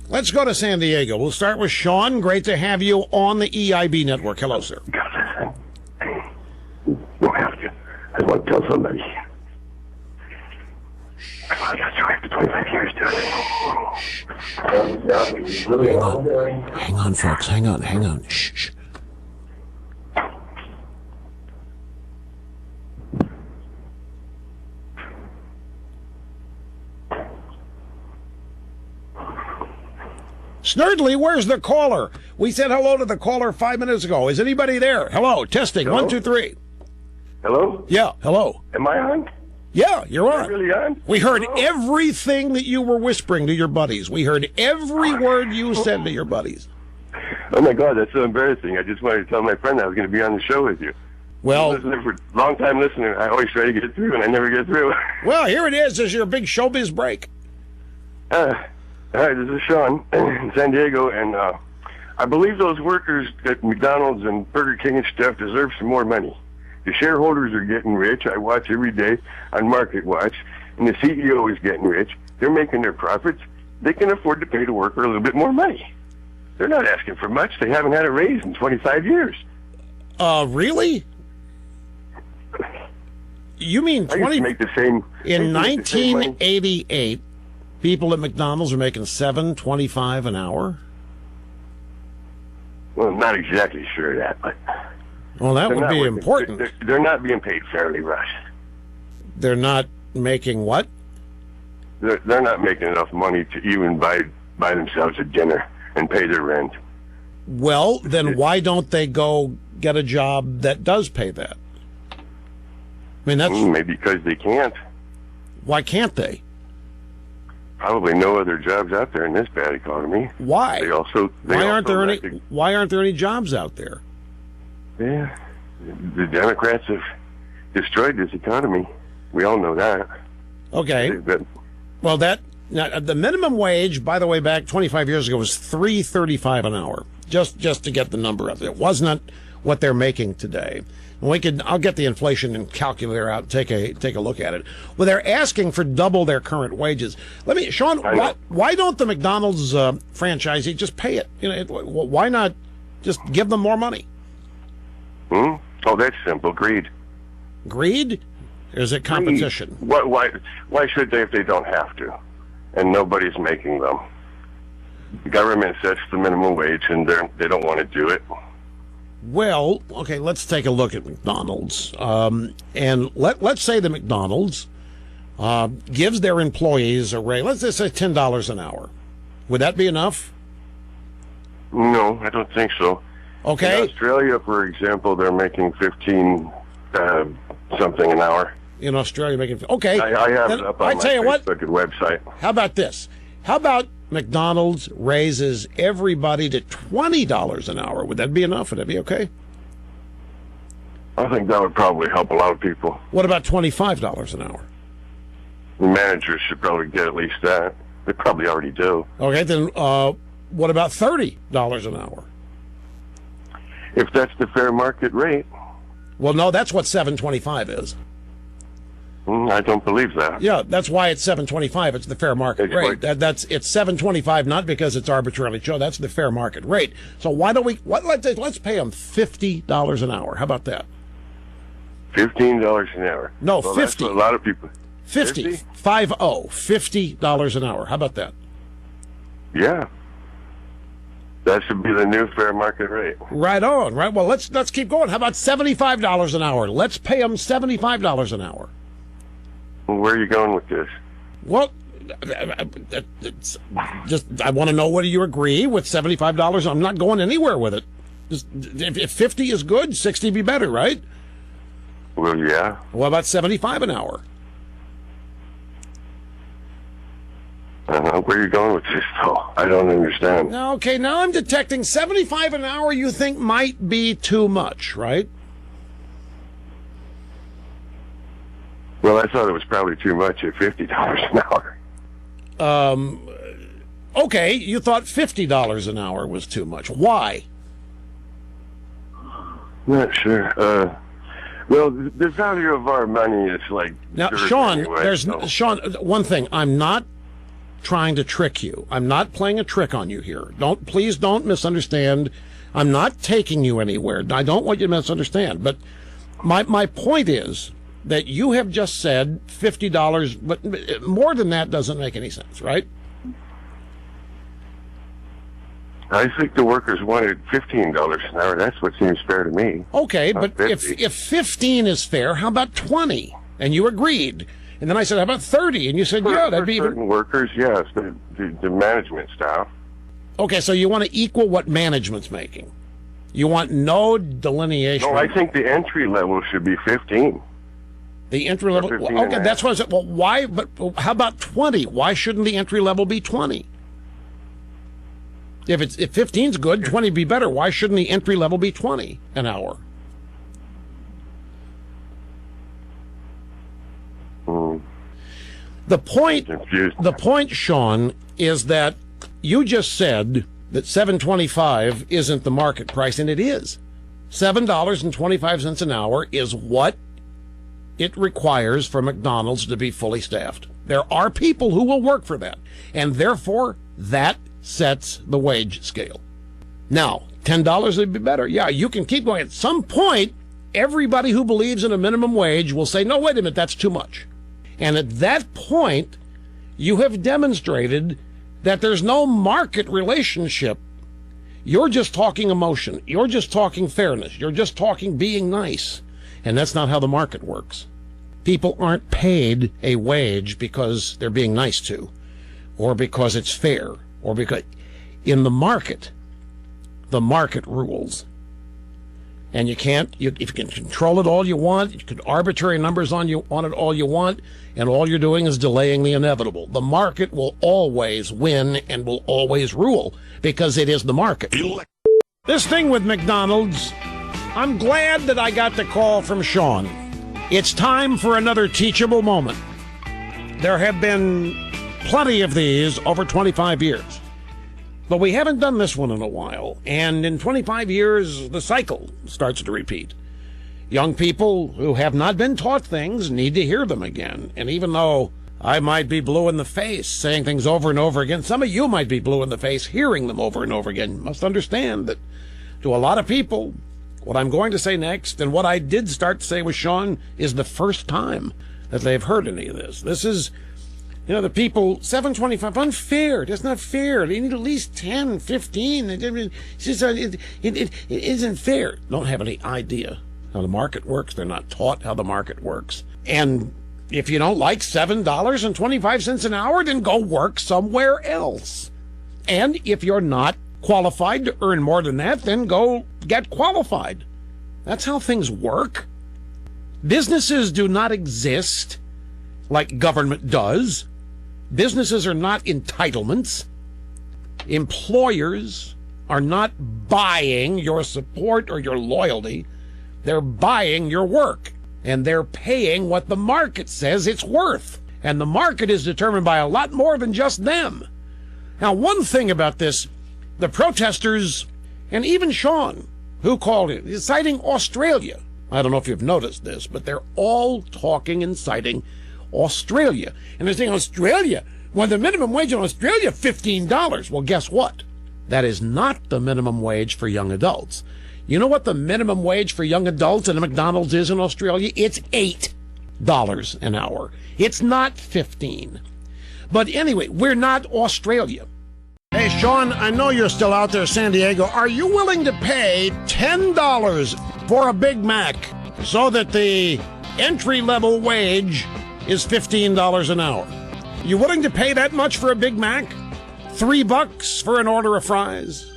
Let's go to San Diego. We'll start with Sean. Great to have you on the EIB network. Hello, sir. God, don't have to. I want to tell somebody. I got you after 25 years, dude. Hang on, folks. Hang on. Shh. Snurdly, where's the caller? We said hello to the caller 5 minutes ago. Is anybody there? Hello, testing. Hello? 1, 2, 3. Hello? Yeah, hello. Am I on? Yeah, you're on. Am I really on? We heard Hello? everything that you were whispering to your buddies. We heard every word you said to your buddies. Oh, my God, that's so embarrassing. I just wanted to tell my friend I was going to be on the show with you. Well, Long time listener. I always try to get through, and I never get through. well, here it is. This is your big showbiz break. Hi, this is Sean in San Diego, and I believe those workers at McDonald's and Burger King and stuff deserve some more money. The shareholders are getting rich. I watch every day on Market Watch, and the CEO is getting rich. They're making their profits. They can afford to pay the worker a little bit more money. They're not asking for much. They haven't had a raise in 25 years. Really? You mean 20? Make the same. In 1988, people at McDonald's were making $7.25 an hour. Well, I'm not exactly sure of that, but Well, that would be important. They're not being paid fairly, Russ. They're not making what? They're not making enough money to even buy themselves a dinner and pay their rent. Well, then why don't they go get a job that does pay that? I mean, that's Maybe because they can't. why can't they? Probably no other jobs out there in this bad economy. Why? Why Why aren't there any jobs out there? Yeah, the Democrats have destroyed this economy. We all know that. Okay. Well, now, the minimum wage, by the way, back 25 years ago was $3.35 an hour. Just to get the number up. It wasn't what they're making today. I'll get the inflation calculator out and take a look at it. Well, they're asking for double their current wages. Sean, why don't the McDonald's franchisee just pay it? Why not just give them more money? Oh, that's simple. Greed. Greed? Or is it competition? Greed. Why should they if they don't have to? And nobody's making them. The government sets the minimum wage, and they don't want to do it. Well, okay, let's take a look at McDonald's. And let's say the McDonald's gives their employees a raise. Let's just say $10 an hour. Would that be enough? No, I don't think so. Okay. In Australia, for example, they're making 15 something an hour. In Australia, making okay. I have it up on my Facebook and website. How about this? How about McDonald's raises everybody to $20 an hour? Would that be enough? Would that be okay? I think that would probably help a lot of people. What about $25 an hour? The managers should probably get at least that. They probably already do. Okay, then what about $30 an hour? If that's the fair market rate. Well, no, that's what $7.25 is. I don't believe that. Yeah, that's why it's $7.25. It's the fair market rate. It's $7.25 not because it's arbitrarily chosen. That's the fair market rate. So why don't let's pay them $50 an hour? How about that? $15 an hour. No, well, 50. That's what a lot of people. 50. 50 $50 an hour. How about that? Yeah. That should be the new fair market rate. Right on. Right. Well, let's keep going. How about $75 an hour? Let's pay them $75 an hour. Where are you going with this? Well, I want to know whether you agree with $75. I'm not going anywhere with it. If 50 is good, 60 be better, right? Well, yeah. What about 75 an hour? Where are you going with this, though? I don't understand. Okay, now I'm detecting 75 an hour you think might be too much, right? Well, I thought it was probably too much at $50 an hour. Okay, you thought $50 an hour was too much. Why? Not sure. Well, the value of our money is like now, dirt Sean. anyway, Sean. One thing, I'm not trying to trick you. I'm not playing a trick on you here. Please don't misunderstand. I'm not taking you anywhere. I don't want you to misunderstand. But my point is that you have just said $50, but more than that doesn't make any sense, right? I think the workers wanted $15 an hour. That's what seems fair to me. Okay, but if 15 is fair, how about 20? And you agreed. And then I said, how about 30? And you said, yeah, that'd be certain workers, yes, the management staff. Okay, so you want to equal what management's making. You want no delineation. No, I think the entry level should be 15. The entry level. Okay, that's what I said. Well, why? But how about 20? Why shouldn't the entry level be 20? If 15's good, 20 would be better. Why shouldn't the entry level be 20 an hour? The point, Sean, is that you just said that $7.25 isn't the market price, and it is. $7.25 an hour is what it requires for McDonald's to be fully staffed. There are people who will work for that, and therefore that sets the wage scale. Now, $10 would be better. Yeah, you can keep going. At some point, everybody who believes in a minimum wage will say, no, wait a minute, that's too much. And at that point, you have demonstrated that there's no market relationship. You're just talking emotion. You're just talking fairness. You're just talking being nice. And that's not how the market works. People aren't paid a wage because they're being nice to, or because it's fair, or because in the market rules. And you can't, if you can control it all you want, you can arbitrary numbers on it all you want, and all you're doing is delaying the inevitable. The market will always win and will always rule because it is the market. This thing with McDonald's, I'm glad that I got the call from Sean. It's time for another teachable moment. There have been plenty of these over 25 years. But we haven't done this one in a while, and in 25 years, the cycle starts to repeat. Young people who have not been taught things need to hear them again, and even though I might be blue in the face saying things over and over again, some of you might be blue in the face hearing them over and over again. You must understand that to a lot of people, what I'm going to say next, and what I did start to say with Sean, is the first time that they've heard any of this. This is... You know, the people, $7.25, unfair. That's not fair. They need at least 10, 15. It isn't fair. Don't have any idea how the market works. They're not taught how the market works. And if you don't like $7.25 an hour, then go work somewhere else. And if you're not qualified to earn more than that, then go get qualified. That's how things work. Businesses do not exist like government does. Businesses are not entitlements. Employers are not buying your support or your loyalty. They're buying your work, and they're paying what the market says it's worth. And the market is determined by a lot more than just them. Now, one thing about this, the protesters, and even Sean, who called it, is citing Australia. I don't know if you've noticed this, but they're all talking and citing Australia. And they're saying, Australia? Well, the minimum wage in Australia, $15. Well, guess what? That is not the minimum wage for young adults. You know what the minimum wage for young adults in a McDonald's is in Australia? It's $8 an hour. It's not 15. But anyway, we're not Australia. Hey, Sean, I know you're still out there, San Diego. Are you willing to pay $10 for a Big Mac so that the entry-level wage is $15 an hour? You willing to pay that much for a Big Mac? $3 for an order of fries?